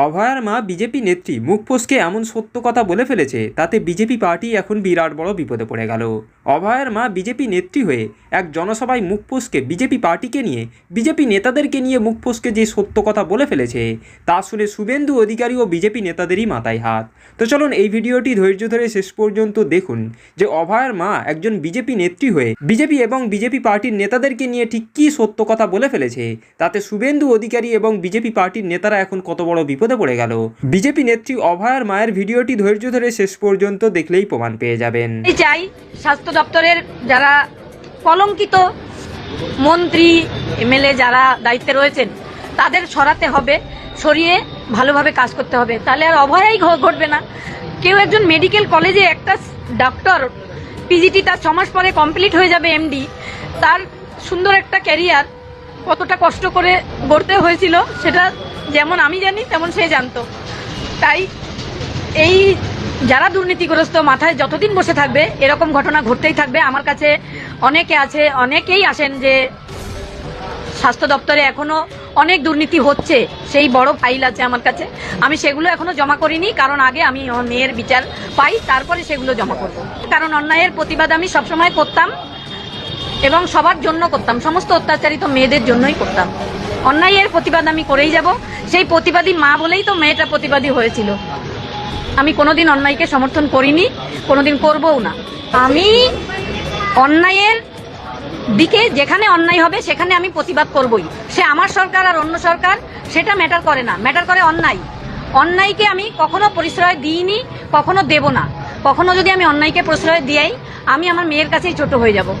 অভয়ার মা বিজেপি নেত্রী মুখ ফসকে এমন সত্য কথা বলে ফেলেছে, তাতে বিজেপি পার্টি এখন বিরাট বড় বিপদে পড়ে গেল। অভয়ার মা বিজেপি নেত্রী হয়ে এক জনসভায় মুখ ফসকে বিজেপি পার্টিকে নিয়ে, বিজেপি নেতাদেরকে নিয়ে মুখ ফসকে যে সত্য কথা বলে ফেলেছে, তা শুনে শুভেন্দু অধিকারী ও বিজেপি নেতাদেরই মাথায় হাত। তো চলুন এই ভিডিওটি ধৈর্য ধরে শেষ পর্যন্ত দেখুন যে অভয়ার মা একজন বিজেপি নেত্রী হয়ে বিজেপি এবং বিজেপি পার্টির নেতাদেরকে নিয়ে ঠিক কী সত্য কথা বলে ফেলেছে, তাতে শুভেন্দু অধিকারী এবং বিজেপি পার্টির নেতারা এখন কত বড় বিপদে পড়ে গেল। বিজেপি নেত্রী অভয়ার মায়ের ভিডিওটি ধৈর্য ধরে শেষ পর্যন্ত দেখলেই প্রমাণ পেয়ে যাবেন। চাই স্বাস্থ্য দপ্তরের যারা কলঙ্কিত মন্ত্রী এমএলএ যারা দায়িত্বে রয়েছেন তাদের সরাতে হবে, সরিয়ে ভালোভাবে কাজ করতে হবে, তাহলে আর অভয়াই ঘটবে না। কেউ একজন মেডিকেল কলেজে একটা ডক্টর পিজিটি তার 6 মাস পরে কমপ্লিট হয়ে যাবে, এমডি, তার সুন্দর একটা ক্যারিয়ার কতটা কষ্ট করে গড়তে হয়েছিল সেটা যেমন আমি জানি তেমন সে জানতো। তাই এই যারা দুর্নীতিগ্রস্ত মাথায় যতদিন বসে থাকবে এরকম ঘটনা ঘটতেই থাকবে। আমার কাছে অনেকেই আসেন যে স্বাস্থ্য দপ্তরে এখনো অনেক দুর্নীতি হচ্ছে, সেই বড় ফাইল আছে আমার কাছে, আমি সেগুলো এখনো জমা করিনি, কারণ আগে আমি মেয়ের বিচার পাই, তারপরে সেগুলো জমা করব। কারণ অন্যায়ের প্রতিবাদ আমি সবসময় করতাম এবং সবার জন্য করতাম, সমস্ত অত্যাচারিত মেয়েদের জন্যই করতাম। অন্যায়ের প্রতিবাদ আমি করেই যাব, সেই প্রতিবাদী মা বলেই তো মেয়েটা প্রতিবাদী হয়েছিল। আমি কোনোদিন অন্যায়কে সমর্থন করিনি, কোনোদিন করবও না। আমি অন্যায়ের দিকে যেখানে অন্যায় হবে সেখানে আমি প্রতিবাদ করবই, সে আমার সরকার আর অন্য সরকার সেটা ম্যাটার করে না, ম্যাটার করে অন্যায়। অন্যায়কে আমি কখনো প্রশ্রয় দিইনি, কখনো দেব না। কখনো যদি আমি অন্যায়কে প্রশ্রয় দিই, আমি আমার মেয়ের কাছেই ছোট হয়ে যাব।